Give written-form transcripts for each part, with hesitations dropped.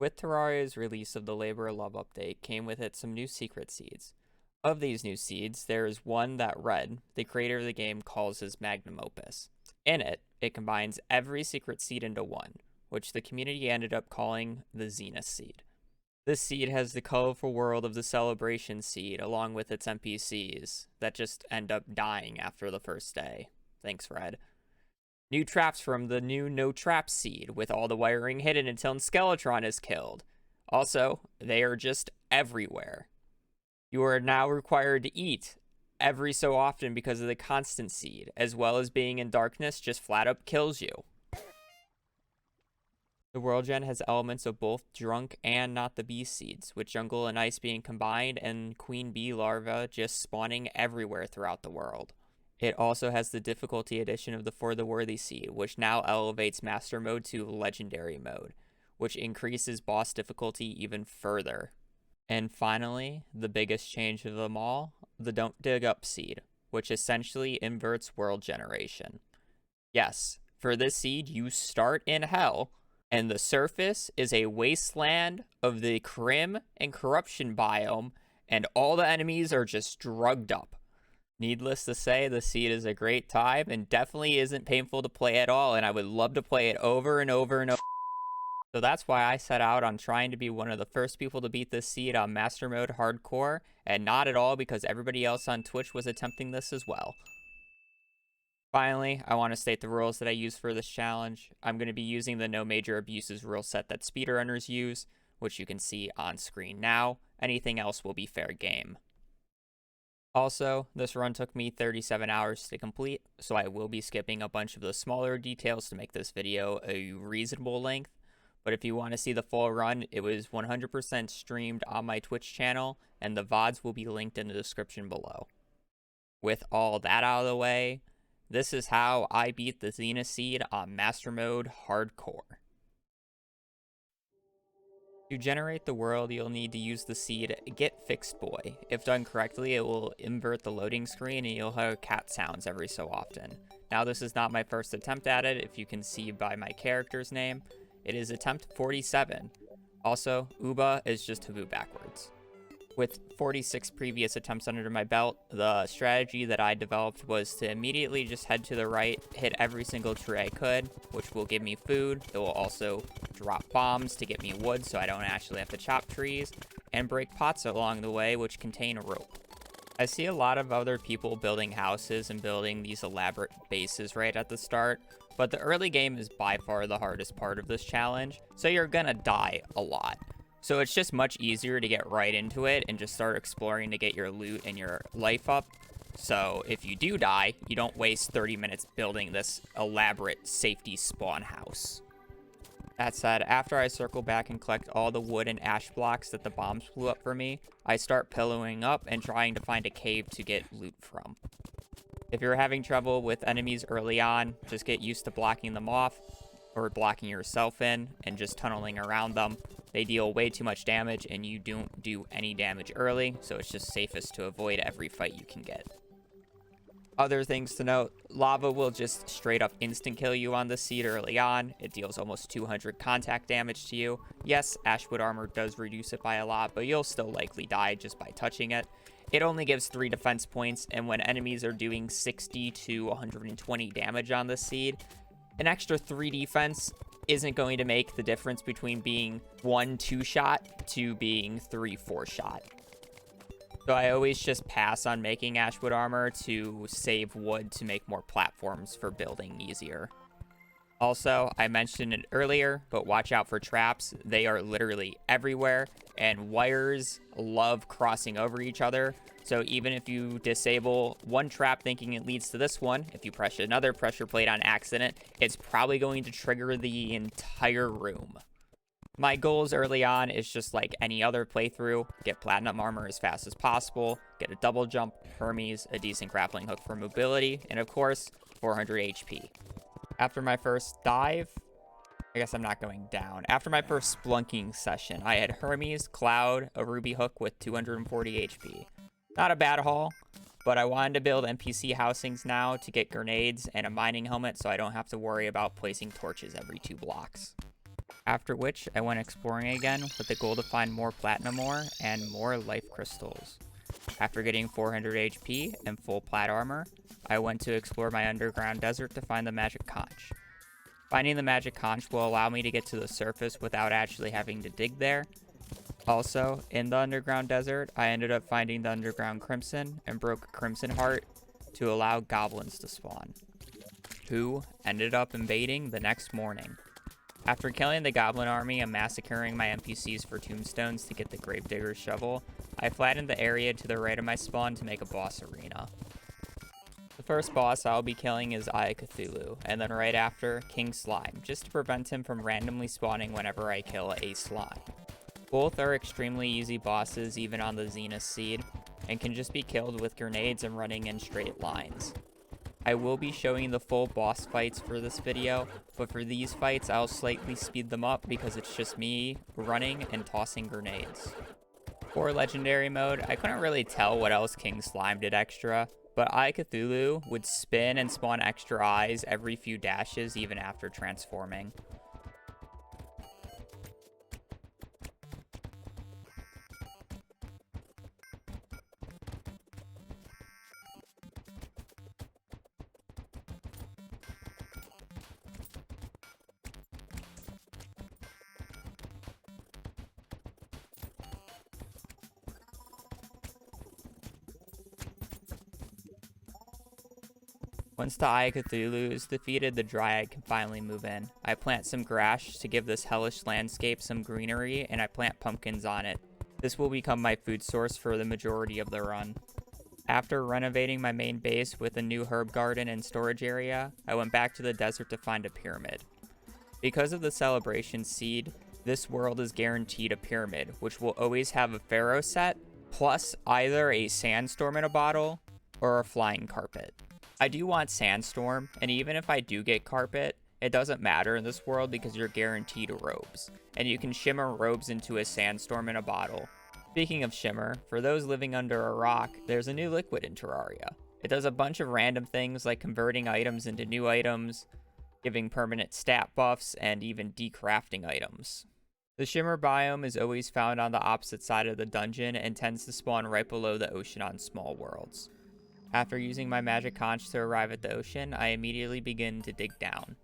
With Terraria's release of the Labor of Love update came with it some new secret seeds. Of these new seeds, there is one that Red, the creator of the game, calls his magnum opus. In it, it combines every secret seed into one, which the community ended up calling the Zenith seed. This seed has the colorful world of the Celebration seed along with its NPCs that just end up dying after the first day. Thanks, Red. New traps from the new No Trap seed, with all the wiring hidden until Skeletron is killed. Also, they are just everywhere. You are now required to eat every so often because of the constant seed, as well as being in darkness just flat up kills you. The World Gen has elements of both Drunk and Not the Bee seeds, with Jungle and Ice being combined and Queen Bee larvae just spawning everywhere throughout the world. It also has the difficulty addition of the For the Worthy seed, which now elevates Master Mode to Legendary Mode, which increases boss difficulty even further. And finally, the biggest change of them all, the Don't Dig Up seed, which essentially inverts world generation. Yes, for this seed, you start in hell, and the surface is a wasteland of the Crim and Corruption biome, and all the enemies are just drugged up. Needless to say, the seed is a great time and definitely isn't painful to play at all, and I would love to play it over and over and over. So that's why I set out on trying to be one of the first people to beat this seed on Master Mode Hardcore, and not at all because everybody else on Twitch was attempting this as well. Finally, I want to state the rules that I use for this challenge. I'm going to be using the No Major Abuses rule set that speedrunners use, which you can see on screen now. Anything else will be fair game. Also, this run took me 37 hours to complete, so I will be skipping a bunch of the smaller details to make this video a reasonable length. But if you want to see the full run, it was 100% streamed on my Twitch channel, and the VODs will be linked in the description below. With all that out of the way, this is how I beat the Zenith seed on Master Mode Hardcore. To generate the world, you'll need to use the seed Get Fixed Boy. If done correctly, it will invert the loading screen and you'll hear cat sounds every so often. Now, this is not my first attempt at it, if you can see by my character's name. It is attempt 47. Also, Uba is just Habu backwards. With 46 previous attempts under my belt, the strategy that I developed was to immediately just head to the right, hit every single tree I could, which will give me food. It will also drop bombs to get me wood so I don't actually have to chop trees, and break pots along the way which contain rope. I see a lot of other people building houses and building these elaborate bases right at the start, but the early game is by far the hardest part of this challenge, so you're gonna die a lot. So it's just much easier to get right into it and just start exploring to get your loot and your life up. So if you do die, you don't waste 30 minutes building this elaborate safety spawn house. That said, after I circle back and collect all the wood and ash blocks that the bombs blew up for me, I start pillowing up and trying to find a cave to get loot from. If you're having trouble with enemies early on, just get used to blocking them off, or blocking yourself in, and just tunneling around them. They deal way too much damage, and you don't do any damage early, so it's just safest to avoid every fight you can get. Other things to note, lava will just straight up instant kill you on the seed early on. It deals almost 200 contact damage to you. Yes, Ashwood armor does reduce it by a lot, but you'll still likely die just by touching it. It only gives 3 defense points, and when enemies are doing 60 to 120 damage on the seed, an extra 3 defense isn't going to make the difference between being 1-2 shot to being 3-4 shot. So I always just pass on making Ashwood armor to save wood to make more platforms for building easier. Also, I mentioned it earlier, but watch out for traps. They are literally everywhere, and wires love crossing over each other. So even if you disable one trap thinking it leads to this one, if you press another pressure plate on accident, it's probably going to trigger the entire room. My goals early on is just like any other playthrough, get platinum armor as fast as possible, get a double jump, Hermes, a decent grappling hook for mobility, and of course, 400 HP. After my first dive, I guess I'm not going down. After my first splunking session, I had Hermes, Cloud, a ruby hook with 240 HP. Not a bad haul, but I wanted to build NPC housings now to get grenades and a mining helmet so I don't have to worry about placing torches every 2 blocks. After which, I went exploring again with the goal to find more platinum ore and more life crystals. After getting 400 HP and full plat armor, I went to explore my underground desert to find the magic conch. Finding the magic conch will allow me to get to the surface without actually having to dig there. Also, in the underground desert, I ended up finding the underground crimson and broke a crimson heart to allow goblins to spawn, who ended up invading the next morning. After killing the goblin army and massacring my NPCs for tombstones to get the gravedigger's shovel, I flattened the area to the right of my spawn to make a boss arena. The first boss I'll be killing is Eye of Cthulhu, and then right after, King Slime, just to prevent him from randomly spawning whenever I kill a slime. Both are extremely easy bosses even on the Zenith seed, and can just be killed with grenades and running in straight lines. I will be showing the full boss fights for this video, but for these fights I'll slightly speed them up because it's just me running and tossing grenades. For legendary mode, I couldn't really tell what else King Slime did extra, but Eye of Cthulhu would spin and spawn extra eyes every few dashes even after transforming. Once the Eye of Cthulhu is defeated, the Dryad can finally move in. I plant some grass to give this hellish landscape some greenery, and I plant pumpkins on it. This will become my food source for the majority of the run. After renovating my main base with a new herb garden and storage area, I went back to the desert to find a pyramid. Because of the celebration seed, this world is guaranteed a pyramid, which will always have a pharaoh set, plus either a sandstorm in a bottle or a flying carpet. I do want sandstorm, and even if I do get carpet, it doesn't matter in this world because you're guaranteed robes, and you can shimmer robes into a sandstorm in a bottle. Speaking of shimmer, for those living under a rock, there's a new liquid in Terraria. It does a bunch of random things like converting items into new items, giving permanent stat buffs, and even decrafting items. The shimmer biome is always found on the opposite side of the dungeon and tends to spawn right below the ocean on small worlds. After using my magic conch to arrive at the ocean, I immediately begin to dig down.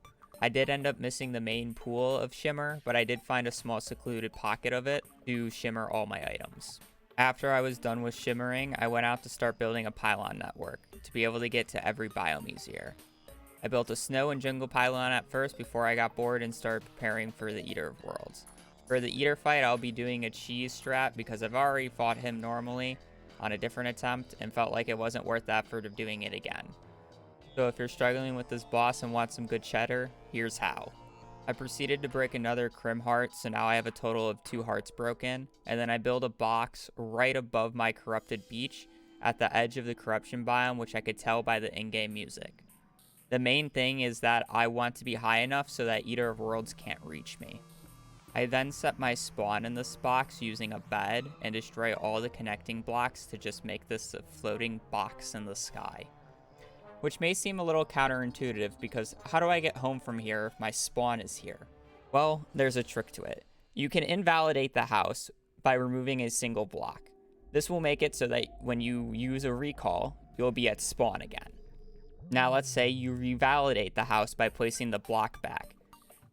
I did end up missing the main pool of shimmer, but I did find a small secluded pocket of it to shimmer all my items. After I was done with shimmering, I went out to start building a pylon network to be able to get to every biome easier. I built a snow and jungle pylon at first before I got bored and started preparing for the Eater of Worlds. For the Eater fight, I'll be doing a cheese strat because I've already fought him normally on a different attempt and felt like it wasn't worth the effort of doing it again. So if you're struggling with this boss and want some good cheddar, here's how. I proceeded to break another crim heart, so now I have a total of 2 hearts broken, and then I build a box right above my corrupted beach at the edge of the corruption biome, which I could tell by the in-game music. The main thing is that I want to be high enough so that Eater of Worlds can't reach me. I then set my spawn in this box using a bed and destroy all the connecting blocks to just make this a floating box in the sky. Which may seem a little counterintuitive because how do I get home from here if my spawn is here? Well, there's a trick to it. You can invalidate the house by removing a single block. This will make it so that when you use a recall, you'll be at spawn again. Now let's say you revalidate the house by placing the block back.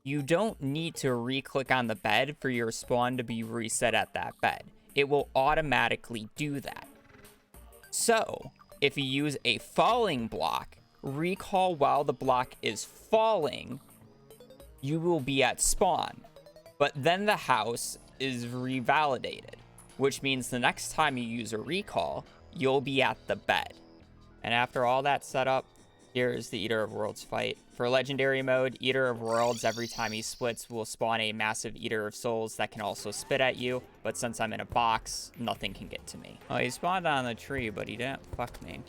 You don't need to re-click on the bed for your spawn to be reset at that bed. It will automatically do that. So, if you use a falling block, recall while the block is falling, you will be at spawn. But then the house is revalidated, which means the next time you use a recall, you'll be at the bed. And after all that setup, here is the Eater of Worlds fight. For Legendary mode, Eater of Worlds, every time he splits, will spawn a massive Eater of Souls that can also spit at you, but since I'm in a box, nothing can get to me. Oh, he spawned on the tree, but he didn't fuck me.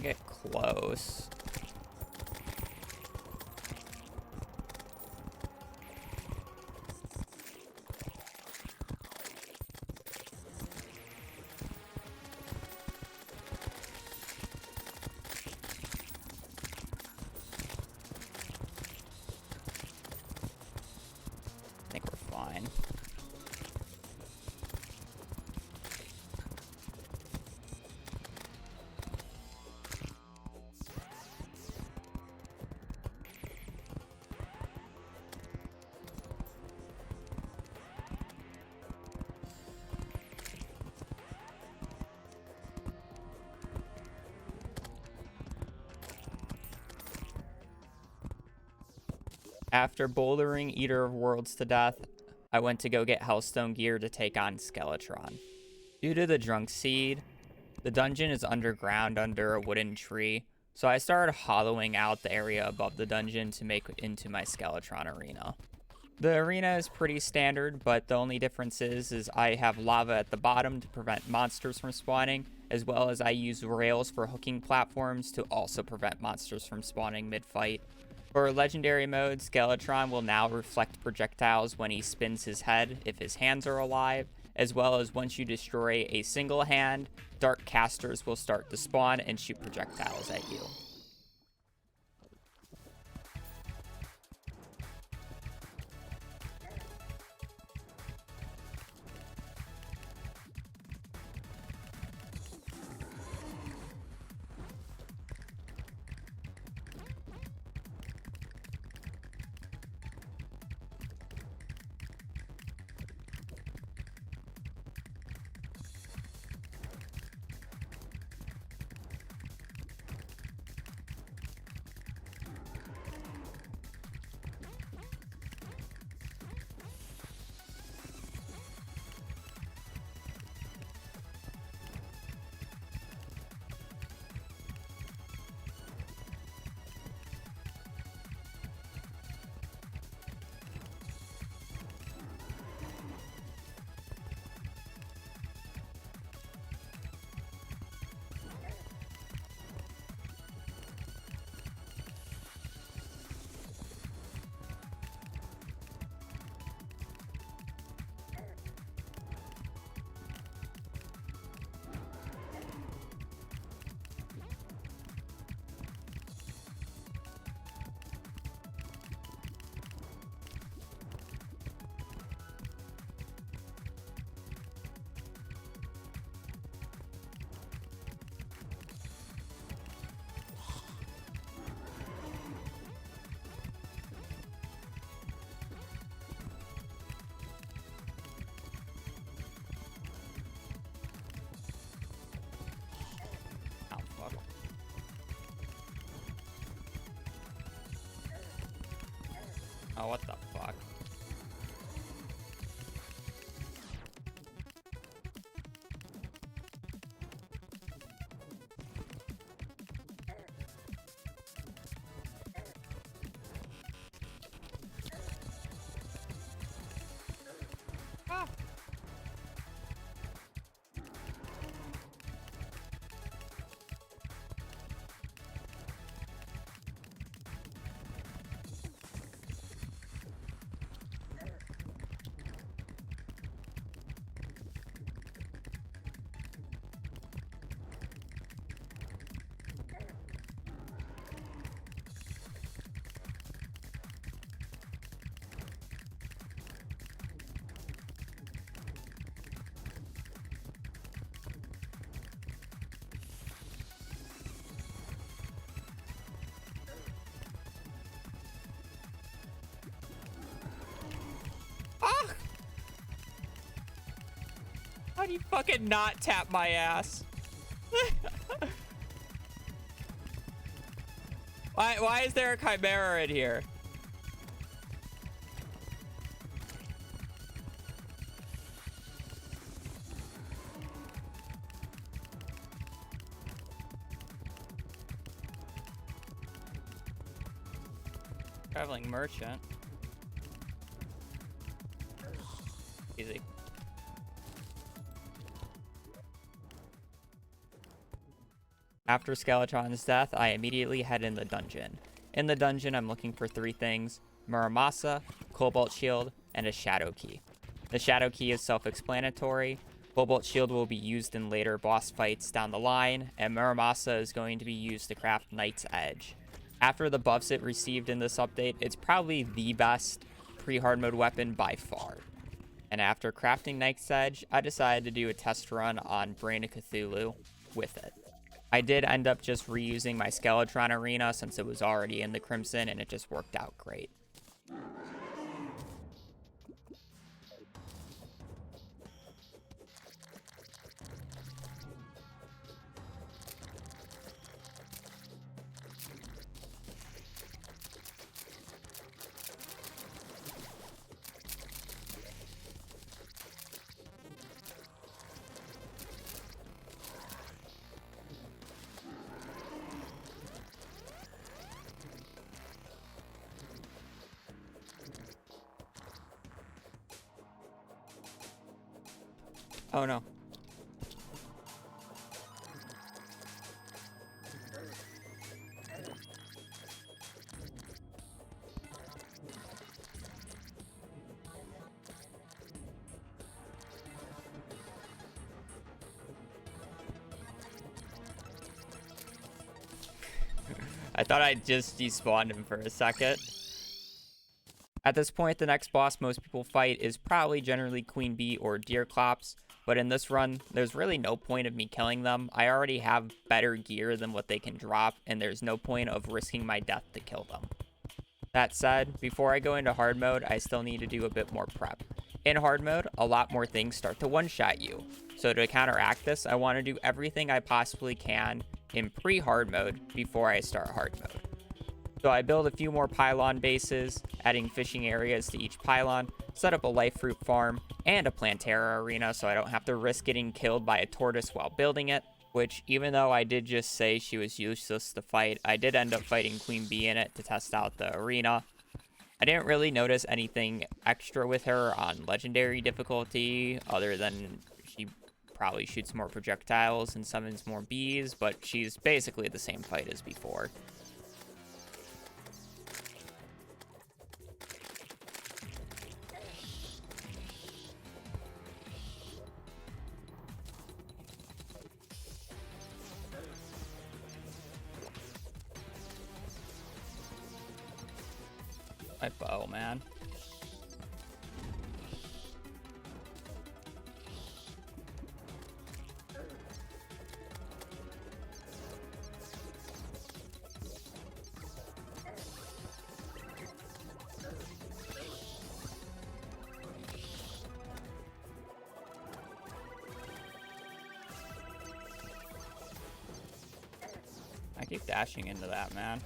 get close. I think we're fine. After bouldering Eater of Worlds to death, I went to go get Hellstone gear to take on Skeletron. Due to the Drunk Seed, the dungeon is underground under a wooden tree, so I started hollowing out the area above the dungeon to make it into my Skeletron arena. The arena is pretty standard, but the only difference is I have lava at the bottom to prevent monsters from spawning, as well as I use rails for hooking platforms to also prevent monsters from spawning mid-fight. For legendary mode, Skeletron will now reflect projectiles when he spins his head if his hands are alive, as well as once you destroy a single hand, dark casters will start to spawn and shoot projectiles at you. Oh, what the fuck? Ah. How do you fucking not tap my ass? Why is there a Chimera in here? Traveling merchant. Easy. After Skeletron's death, I immediately head in the dungeon. In the dungeon, I'm looking for 3 things: Muramasa, Cobalt Shield, and a Shadow Key. The Shadow Key is self-explanatory. Cobalt Shield will be used in later boss fights down the line, and Muramasa is going to be used to craft Knight's Edge. After the buffs it received in this update, it's probably the best pre-hard mode weapon by far. And after crafting Knight's Edge, I decided to do a test run on Brain of Cthulhu with it. I did end up just reusing my Skeletron arena since it was already in the Crimson, and it just worked out great. Oh no. I thought I just despawned him for a second. At this point, the next boss most people fight is probably generally Queen Bee or Deerclops, but in this run, there's really no point of me killing them. I already have better gear than what they can drop, and there's no point of risking my death to kill them. That said, before I go into hard mode, I still need to do a bit more prep. In hard mode, a lot more things start to one-shot you. So to counteract this, I want to do everything I possibly can in pre-hard mode before I start hard mode. So I build a few more pylon bases, adding fishing areas to each pylon, set up a life fruit farm, and a Plantera arena so I don't have to risk getting killed by a tortoise while building it, which even though I did just say she was useless to fight, I did end up fighting Queen Bee in it to test out the arena. I didn't really notice anything extra with her on legendary difficulty other than she probably shoots more projectiles and summons more bees, but she's basically the same fight as before. My bow, man. I keep dashing into that, man.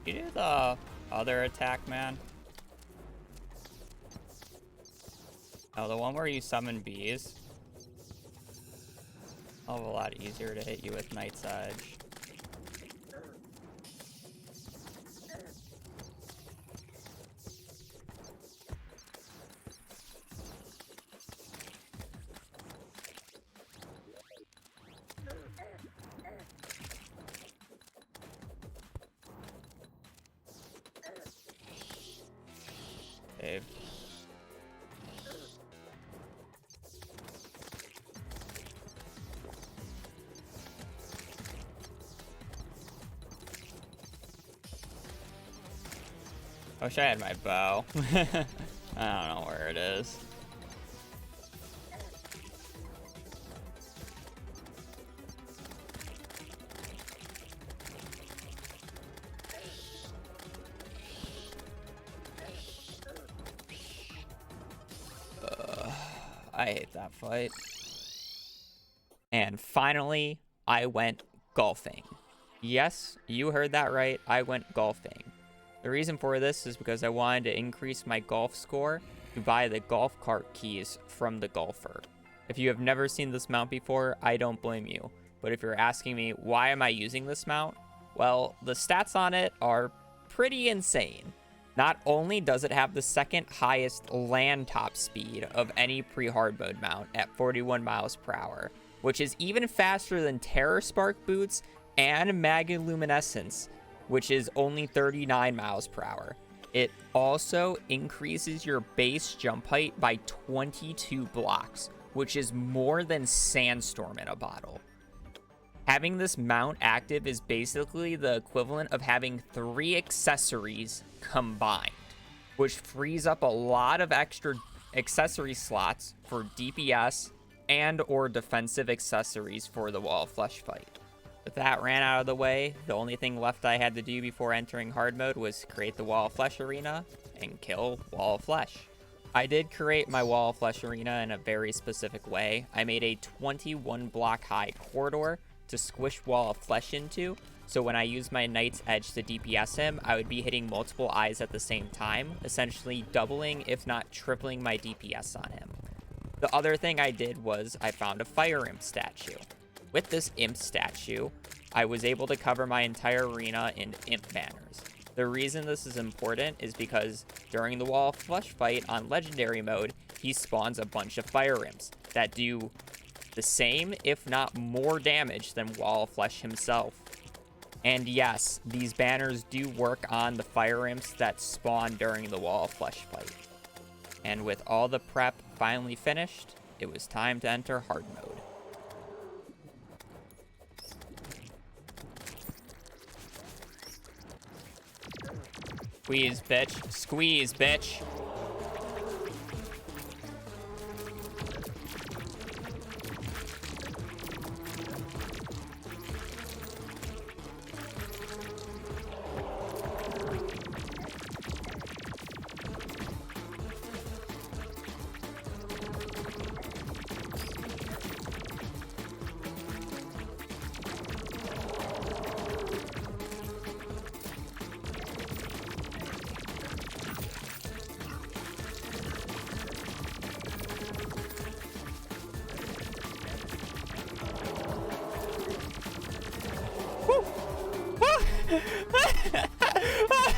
You do the other attack, man? Oh, the one where you summon bees. A lot easier to hit you with Knight's Edge. Saved. I wish I had my bow. I don't know where it is. I hate that fight. And finally, I went golfing. Yes, you heard that right. I went golfing. The reason for this is because I wanted to increase my golf score to buy the golf cart keys from the golfer. If you have never seen this mount before, I don't blame you. But if you're asking me, why am I using this mount? Well, the stats on it are pretty insane. Not only does it have the second highest land top speed of any pre-hard mode mount at 41 miles per hour, which is even faster than Terror Spark boots and Magoluminescence, which is only 39 miles per hour. It also increases your base jump height by 22 blocks, which is more than Sandstorm in a bottle. Having this mount active is basically the equivalent of having 3 accessories combined, which frees up a lot of extra accessory slots for DPS and or defensive accessories for the Wall of Flesh fight. With that ran out of the way, the only thing left I had to do before entering hard mode was create the Wall of Flesh arena and kill Wall of Flesh. I did create my Wall of Flesh arena in a very specific way. I made a 21 block high corridor to squish Wall of Flesh into, so when I use my Knight's Edge to DPS him, I would be hitting multiple eyes at the same time, essentially doubling if not tripling my DPS on him. The other thing I did was I found a Fire Imp statue. With this Imp statue, I was able to cover my entire arena in Imp banners. The reason this is important is because during the Wall of Flesh fight on Legendary mode, he spawns a bunch of Fire Imps that do the same, if not more damage than Wall of Flesh himself. And yes, these banners do work on the Fire Imps that spawn during the Wall of Flesh fight. And with all the prep finally finished, it was time to enter hard mode. Squeeze, bitch. Squeeze, bitch.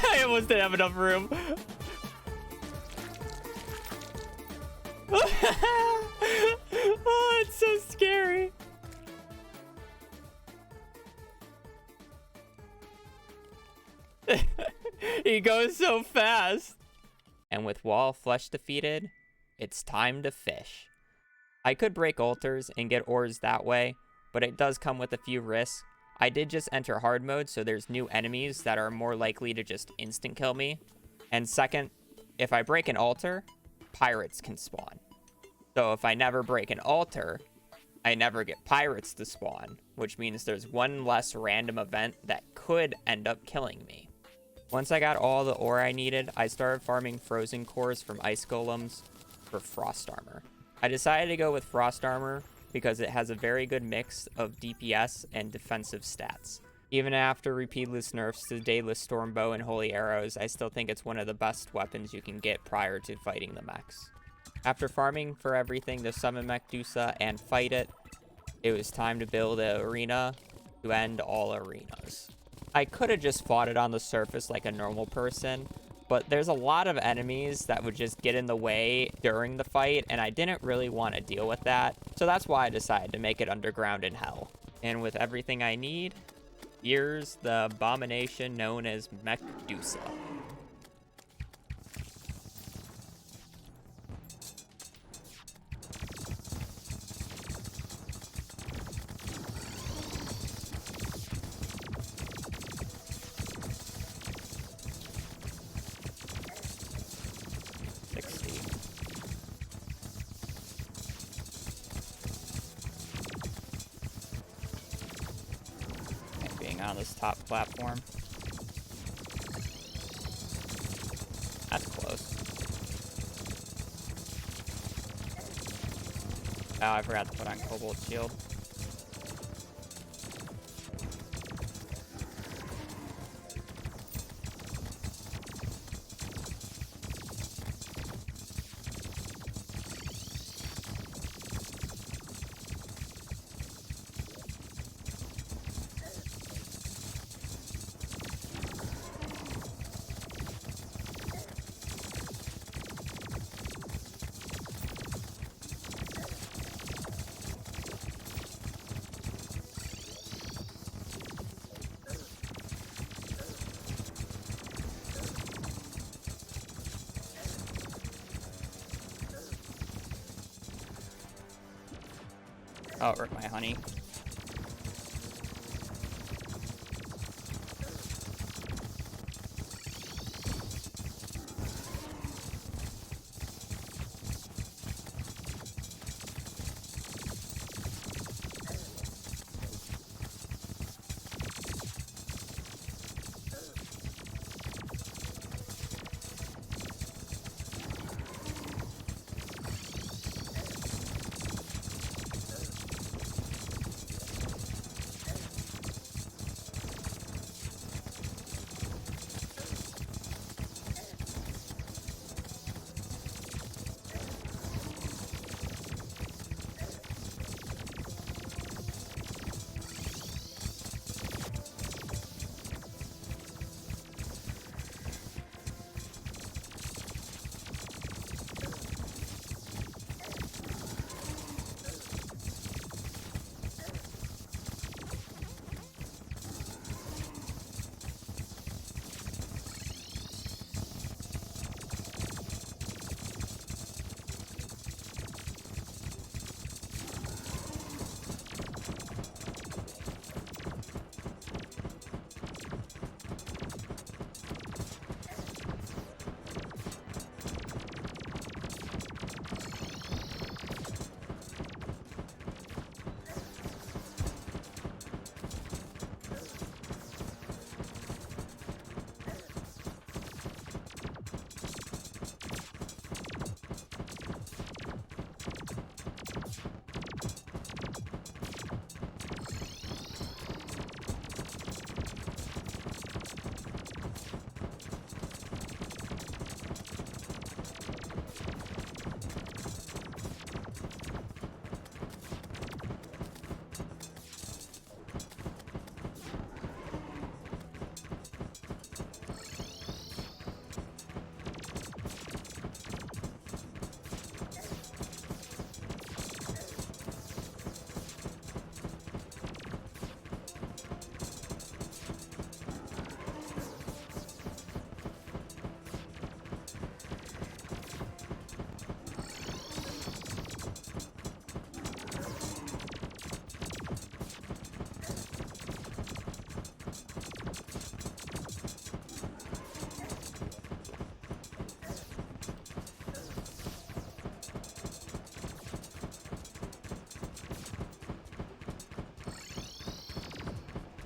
I almost didn't have enough room. Oh, it's so scary. He goes so fast. And with Wall of Flesh defeated, it's time to fish. I could break altars and get ores that way, but it does come with a few risks. I did just enter hard mode, so there's new enemies that are more likely to just instant kill me. And second, if I break an altar, pirates can spawn. So if I never break an altar, I never get pirates to spawn, which means there's one less random event that could end up killing me. Once I got all the ore I needed, I started farming frozen cores from ice golems for frost armor. I decided to go with frost armor because it has a very good mix of DPS and defensive stats. Even after repeatless nerfs to Daedalus Stormbow and Holy Arrows, I still think it's one of the best weapons you can get prior to fighting the mechs. After farming for everything to summon Mechdusa and fight it, it was time to build an arena to end all arenas. I could have just fought it on the surface like a normal person, but there's a lot of enemies that would just get in the way during the fight, and I didn't really want to deal with that, so that's why I decided to make it underground in hell. And with everything I need, here's the abomination known as Mechdusa. On this top platform. That's close. Oh, I forgot to put on Cobalt Shield. Oh, rip my honey.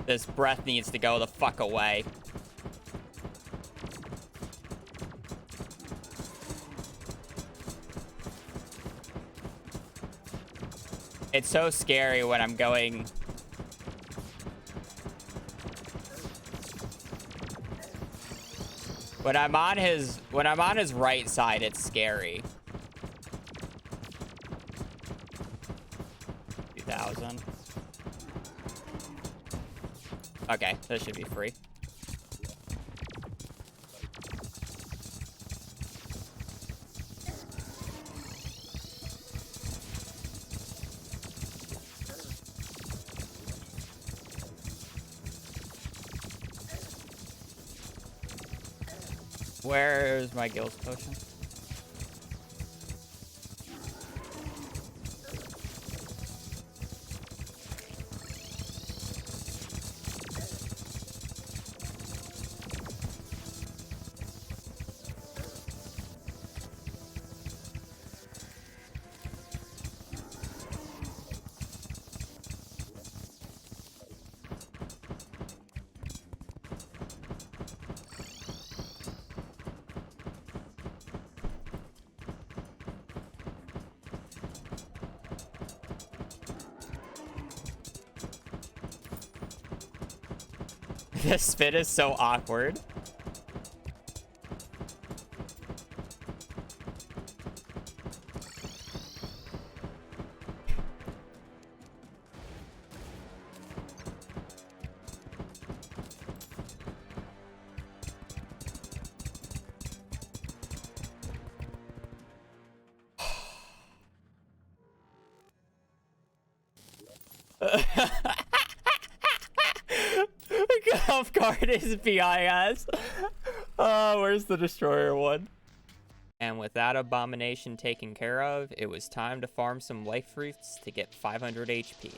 This breath needs to go the fuck away. It's so scary when I'm going... When I'm on his right side, it's scary. 2,000. Okay, this should be free. Where's my gills potion? This spin is so awkward. Golf cart is BIS. Oh, where's the destroyer one? And with that abomination taken care of, it was time to farm some life fruits to get 500 HP,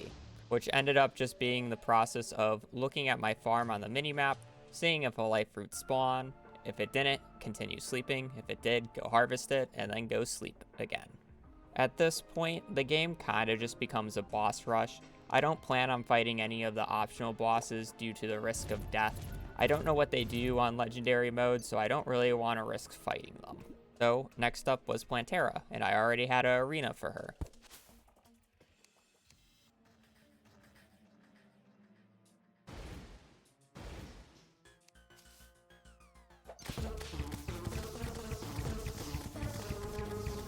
which ended up just being the process of looking at my farm on the minimap, seeing if a life fruit spawned. If it didn't, continue sleeping. If it did, go harvest it, and then go sleep again. At this point, the game kind of just becomes a boss rush. I don't plan on fighting any of the optional bosses due to the risk of death. I don't know what they do on legendary mode, so I don't really want to risk fighting them. So next up was Plantera, and I already had an arena for her.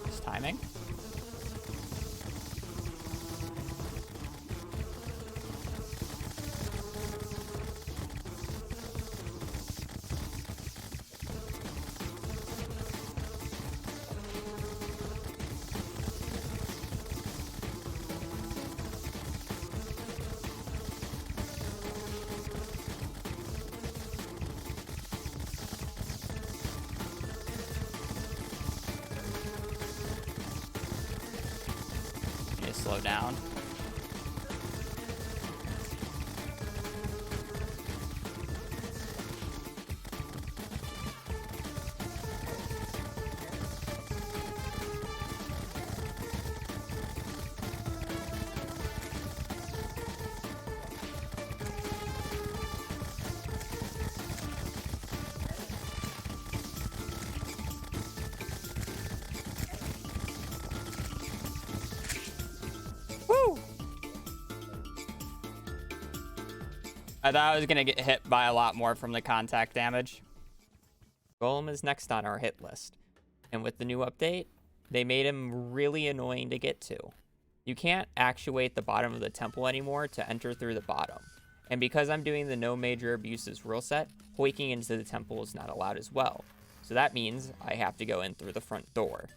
Just timing. Slow down. I thought I was going to get hit by a lot more from the contact damage. Golem is next on our hit list. And with the new update, they made him really annoying to get to. You can't actuate the bottom of the temple anymore to enter through the bottom. And because I'm doing the no major abuses rule set, hoiking into the temple is not allowed as well. So that means I have to go in through the front door.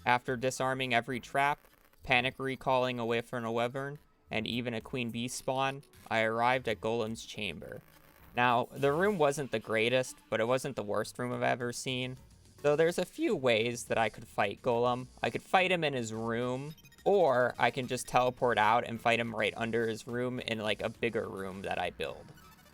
After disarming every trap, panic recalling away from a wyvern, and even a queen bee spawn, I arrived at Golem's chamber. Now, the room wasn't the greatest, but it wasn't the worst room I've ever seen. So there's a few ways that I could fight Golem. I could fight him in his room, or I can just teleport out and fight him right under his room in like a bigger room that I build.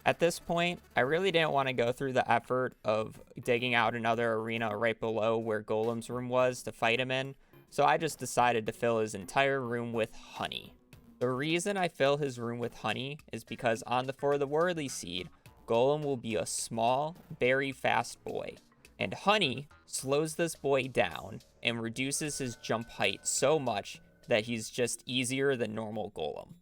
At this point, I really didn't want to go through the effort of digging out another arena right below where Golem's room was to fight him in, so I just decided to fill his entire room with honey. The reason I fill his room with honey is because for the worthy seed, Golem will be a small, very fast boy. And honey slows this boy down and reduces his jump height so much that he's just easier than normal Golem.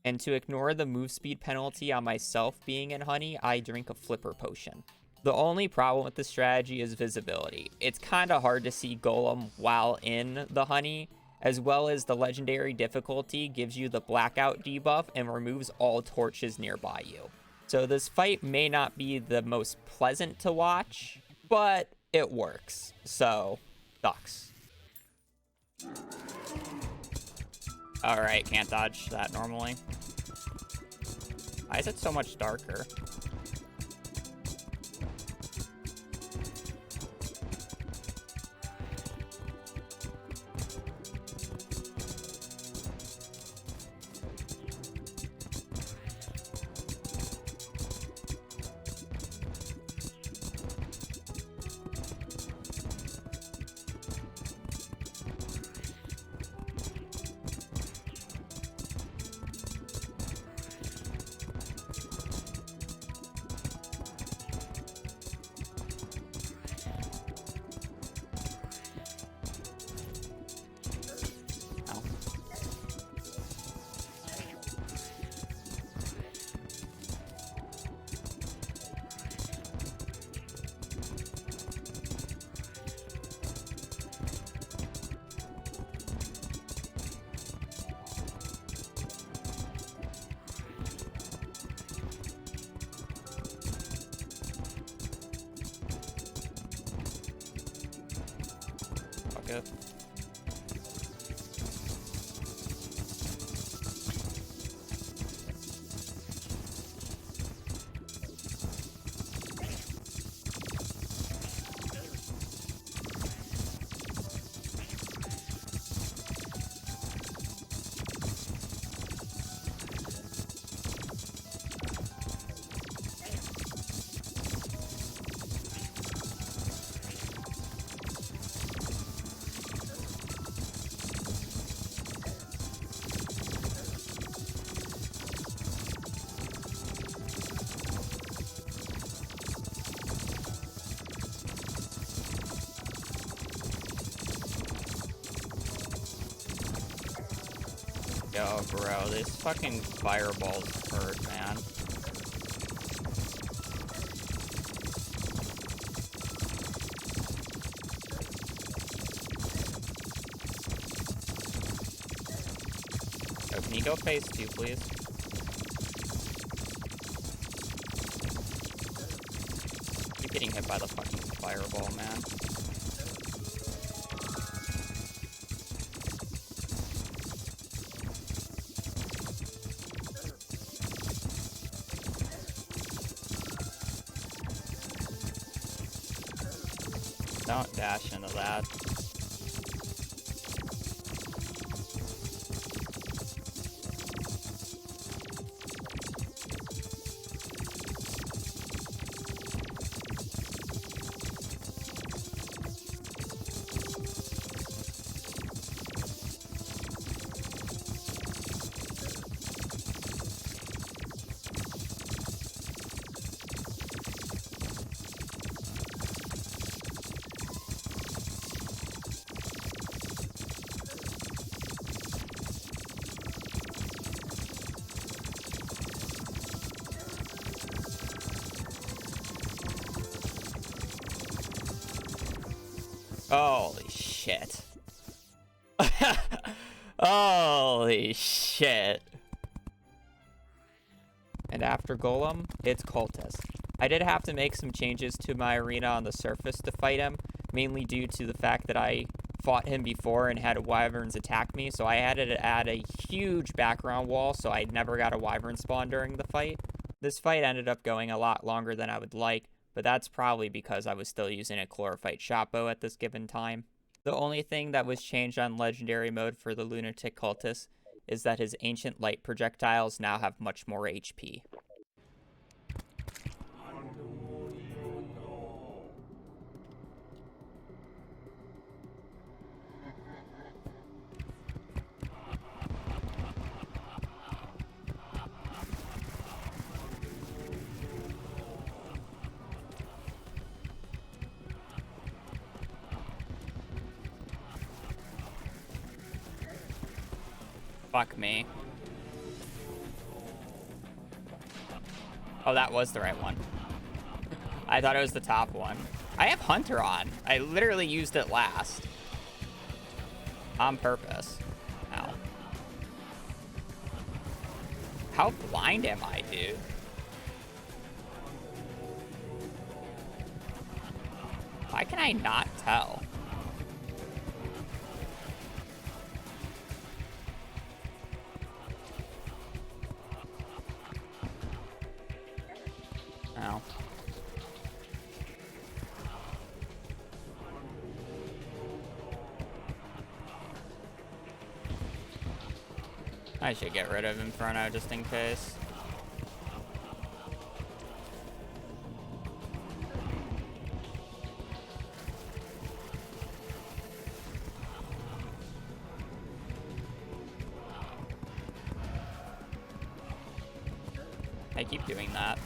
And to ignore the move speed penalty on myself being in honey, I drink a flipper potion. The only problem with this strategy is visibility. It's kind of hard to see Golem while in the honey, as well as the legendary difficulty gives you the blackout debuff and removes all torches nearby you. So this fight may not be the most pleasant to watch, but it works. So, sucks. Alright, can't dodge that normally. Why is it so much darker? Okay. Yo, bro, this fucking fireballs hurt, man. Oh, can you go phase 2, please? Keep getting hit by the fucking fireball, man. Don't dash into that. Holy shit. Holy shit. And after Golem, it's Cultist. I did have to make some changes to my arena on the surface to fight him, mainly due to the fact that I fought him before and had wyverns attack me, so I had to add a huge background wall so I never got a wyvern spawn during the fight. This fight ended up going a lot longer than I would like, but that's probably because I was still using a chlorophyte shotbow at this given time. The only thing that was changed on Legendary mode for the Lunatic Cultist is that his Ancient Light projectiles now have much more HP. Fuck me. Oh, that was the right one. I thought it was the top one. I have Hunter on. I literally used it last. On purpose. Ow. How blind am I, dude? Why can I not tell? Ow. I should get rid of Inferno just in case. I keep doing that.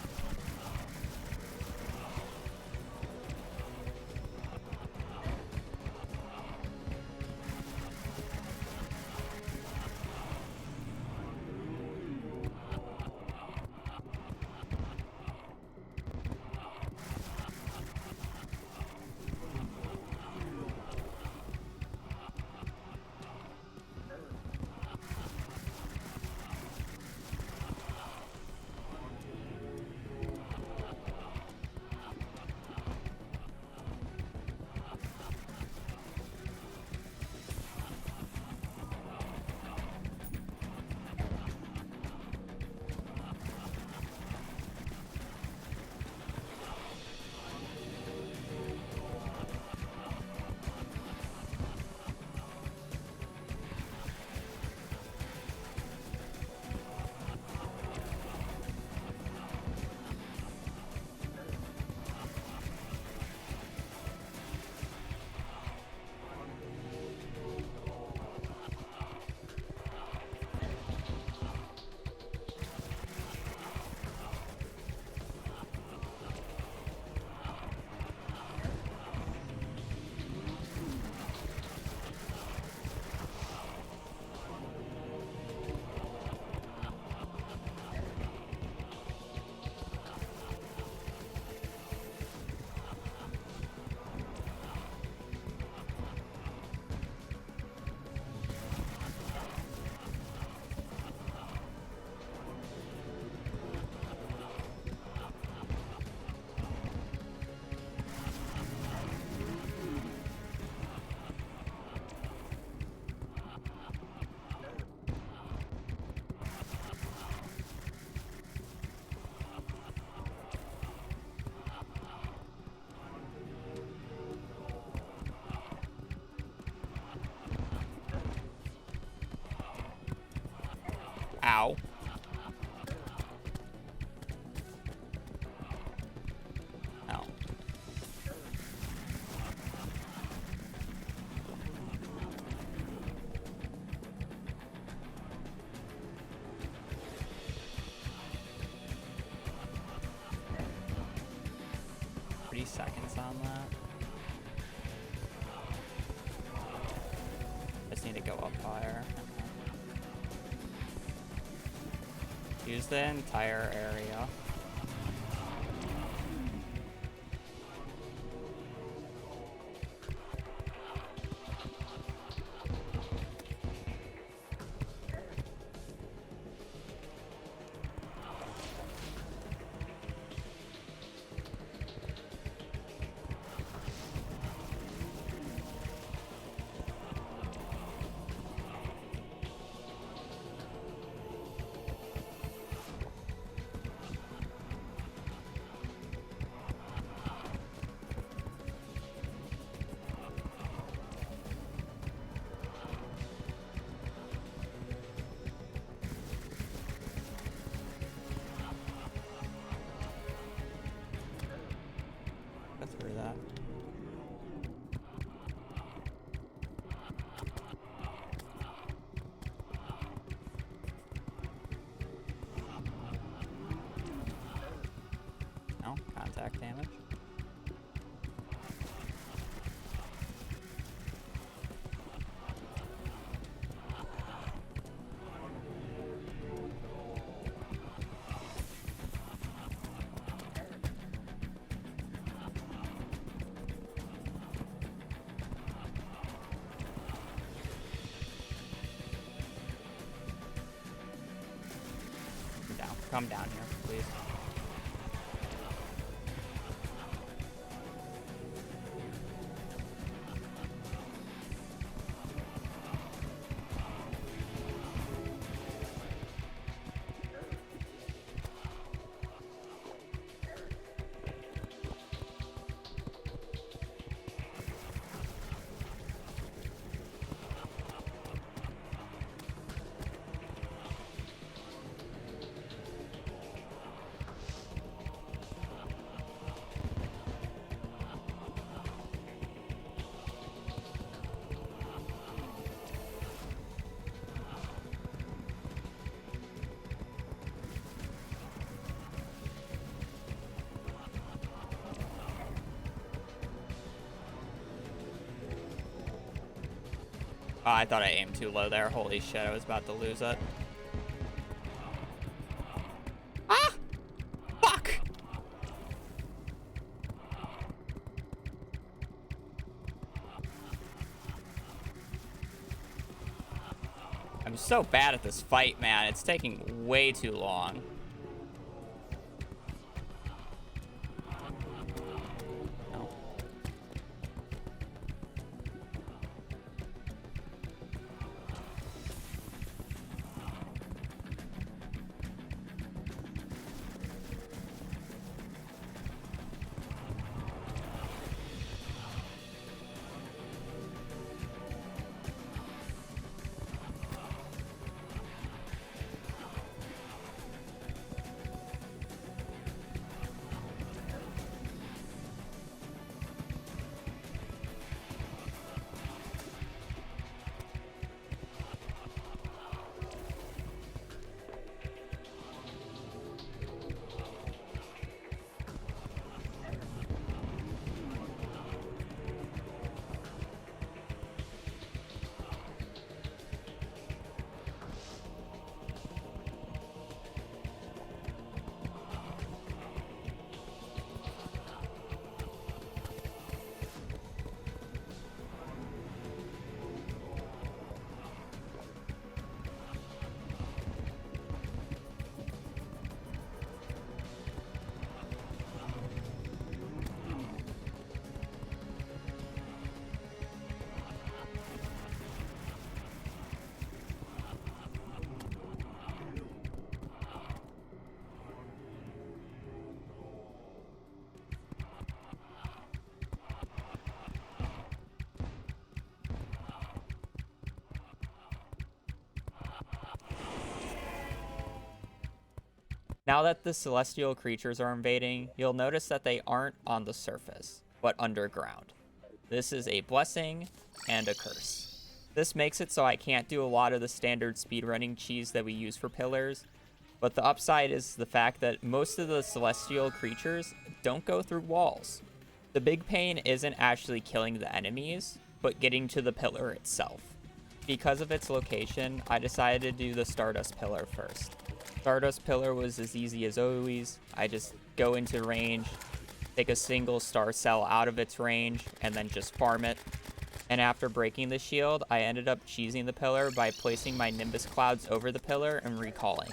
Ow. Ow. Seconds on that. Just need to go up higher. Okay. Use the entire area. Through that. No contact damage. Come down here, please. Oh, I thought I aimed too low there. Holy shit, I was about to lose it. Ah! Fuck! I'm so bad at this fight, man. It's taking way too long. Now that the celestial creatures are invading, you'll notice that they aren't on the surface, but underground. This is a blessing and a curse. This makes it so I can't do a lot of the standard speedrunning cheese that we use for pillars, but the upside is the fact that most of the celestial creatures don't go through walls. The big pain isn't actually killing the enemies, but getting to the pillar itself. Because of its location, I decided to do the Stardust Pillar first. Stardust Pillar was as easy as always. I just go into range, take a single star cell out of its range, and then just farm it. And after breaking the shield, I ended up cheesing the pillar by placing my Nimbus Clouds over the pillar and recalling.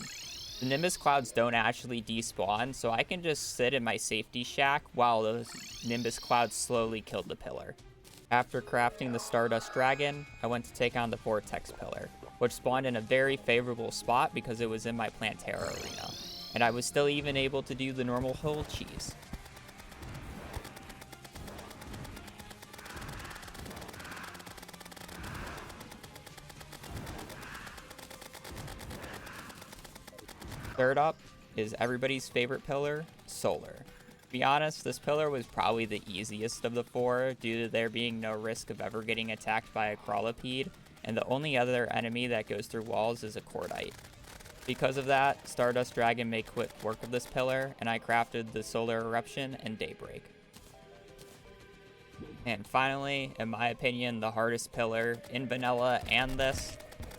The Nimbus Clouds don't actually despawn, so I can just sit in my safety shack while those Nimbus Clouds slowly killed the pillar. After crafting the Stardust Dragon, I went to take on the Vortex Pillar, which spawned in a very favorable spot because it was in my Plantera arena, and I was still even able to do the normal hull cheese. Third up is everybody's favorite pillar, Solar. To be honest, this pillar was probably the easiest of the four due to there being no risk of ever getting attacked by a Crawlipede, and the only other enemy that goes through walls is a Cordite. Because of that, Stardust Dragon made quick work of this pillar, and I crafted the Solar Eruption and Daybreak. And finally, in my opinion, the hardest pillar in Vanilla and this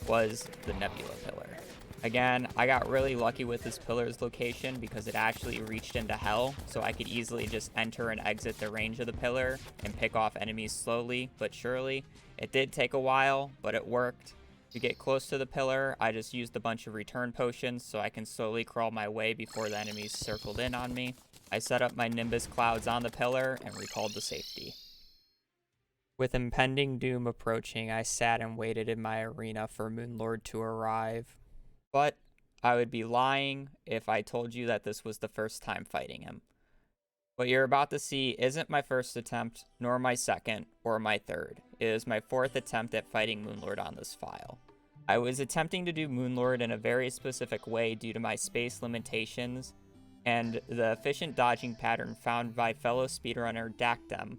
was the Nebula pillar. Again, I got really lucky with this pillar's location because it actually reached into hell, so I could easily just enter and exit the range of the pillar and pick off enemies slowly but surely. It did take a while, but it worked. To get close to the pillar, I just used a bunch of return potions so I can slowly crawl my way before the enemies circled in on me. I set up my Nimbus Clouds on the pillar and recalled to safety. With impending doom approaching, I sat and waited in my arena for Moonlord to arrive. But I would be lying if I told you that this was the first time fighting him. What you're about to see isn't my first attempt, nor my second, or my third. It is my fourth attempt at fighting Moonlord on this file. I was attempting to do Moonlord in a very specific way due to my space limitations, and the efficient dodging pattern found by fellow speedrunner Dakdem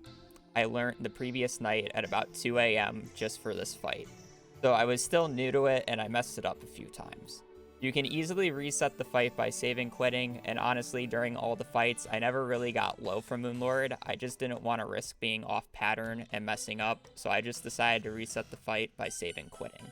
I learned the previous night at about 2 AM just for this fight. So I was still new to it and I messed it up a few times. You can easily reset the fight by saving quitting, and honestly during all the fights I never really got low from Moonlord. I just didn't want to risk being off pattern and messing up, so I just decided to reset the fight by saving quitting.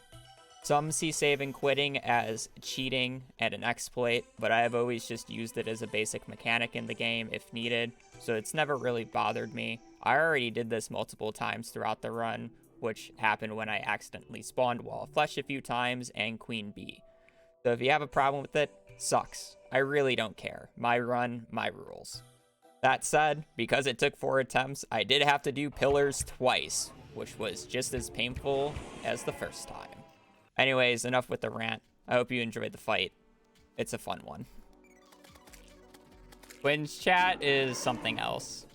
Some see saving quitting as cheating and an exploit, but I have always just used it as a basic mechanic in the game if needed, so it's never really bothered me. I already did this multiple times throughout the run, which happened when I accidentally spawned Wall of Flesh a few times and Queen Bee. So if you have a problem with it, sucks. I really don't care. My run, my rules. That said, because it took 4 attempts, I did have to do pillars twice, which was just as painful as the first time. Anyways, enough with the rant. I hope you enjoyed the fight. It's a fun one. Twins chat is something else.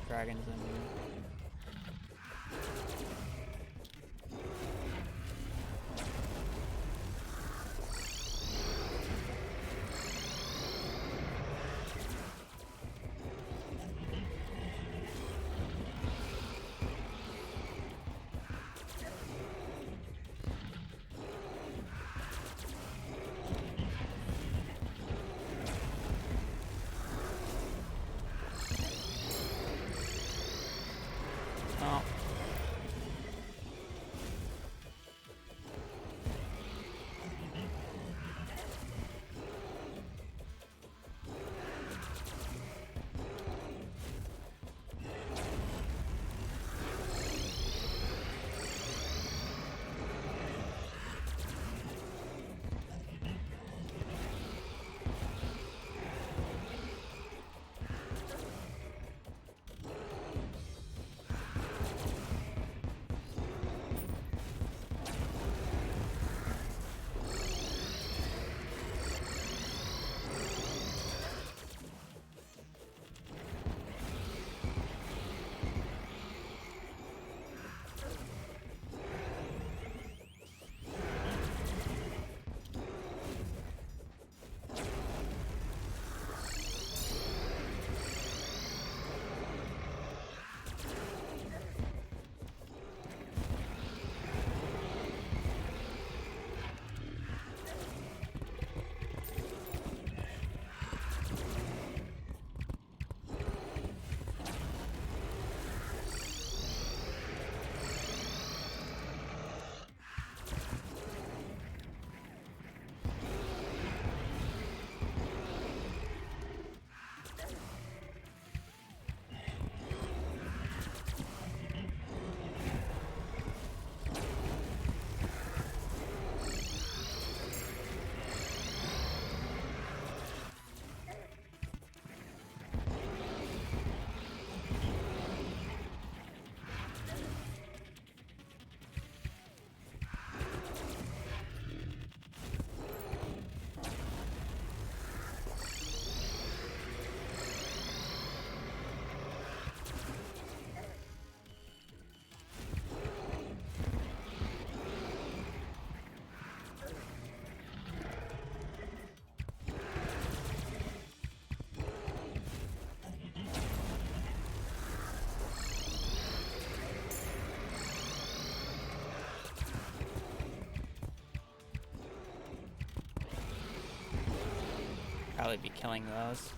Dragon's in. probably be killing those.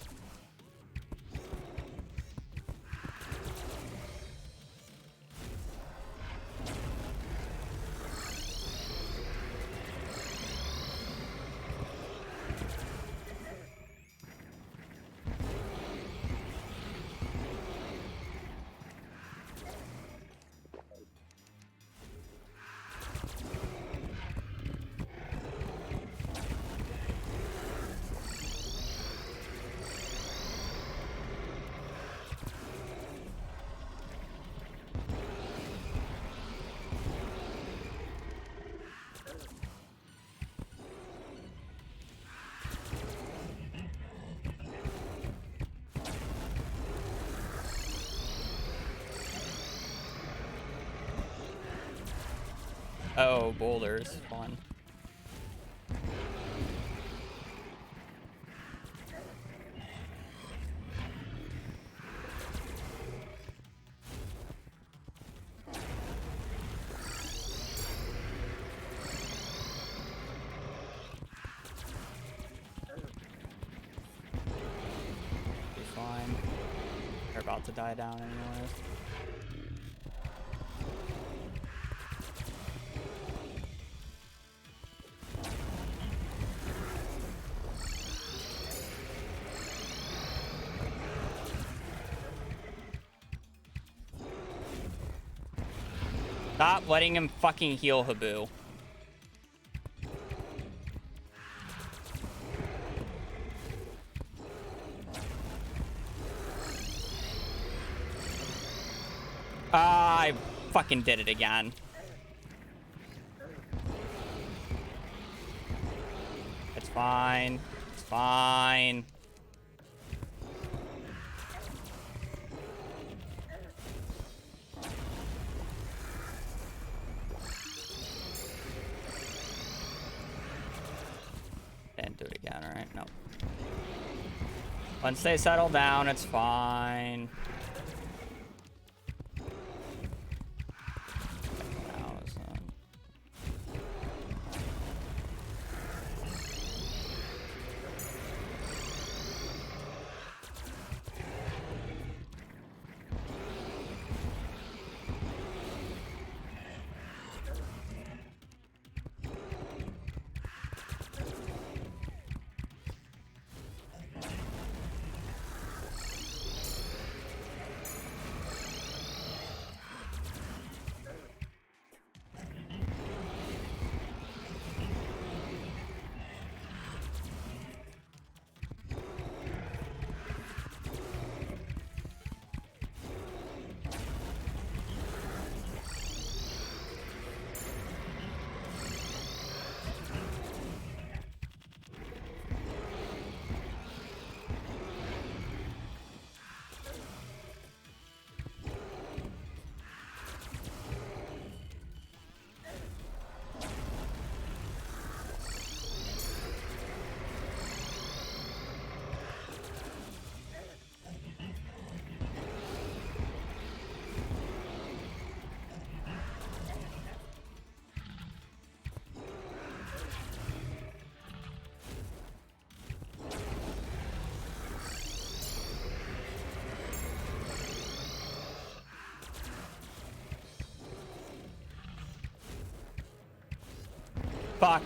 Oh, boulders. Fun. Be fine. They're about to die down anyways. Stop letting him fucking heal Habu. I fucking did it again. It's fine. It's fine. Didn't do it again, alright? No. Once they settle down, it's fine. Fuck.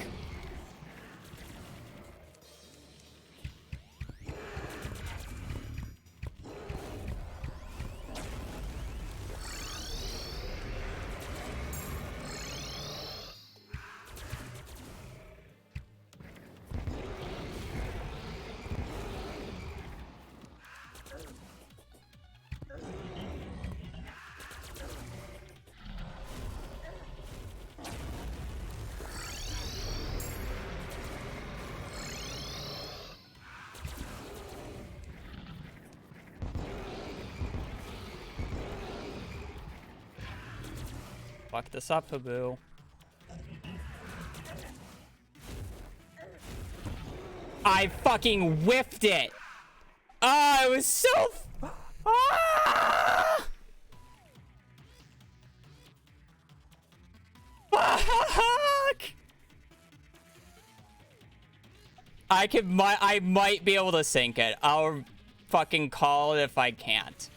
Fuck this up, Habu. I fucking whiffed it! Ah, it was so... Ah! Fuck! I might be able to sink it. I'll fucking call it if I can't.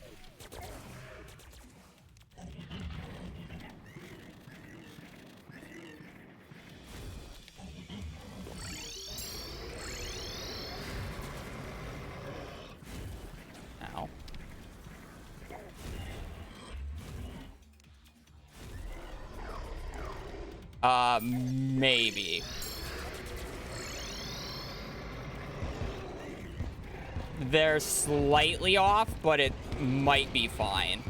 Ow. Maybe. They're slightly off, but it might be fine.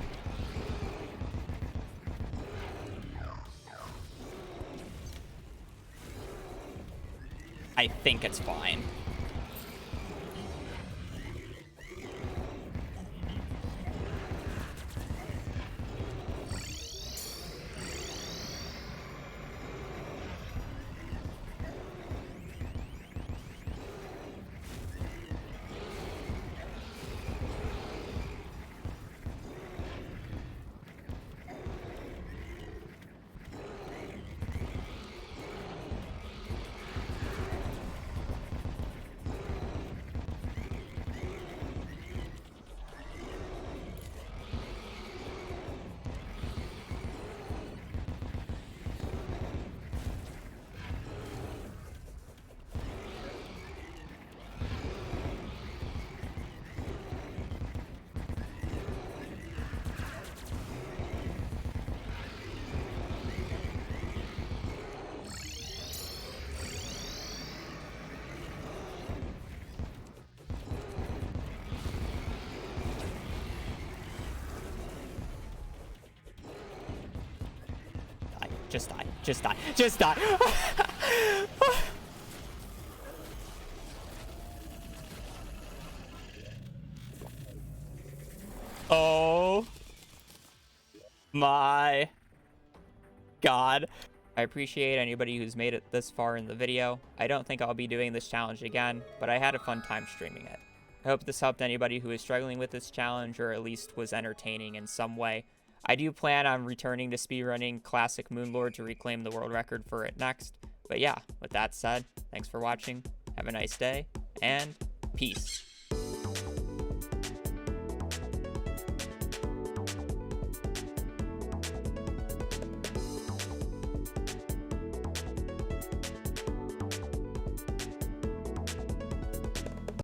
I think it's fine. Just die. Just die. Just die. Oh my God. I appreciate anybody who's made it this far in the video. I don't think I'll be doing this challenge again, but I had a fun time streaming it. I hope this helped anybody who is struggling with this challenge, or at least was entertaining in some way. I do plan on returning to speedrunning Classic Moonlord to reclaim the world record for it next. But yeah, with that said, thanks for watching, have a nice day, and peace.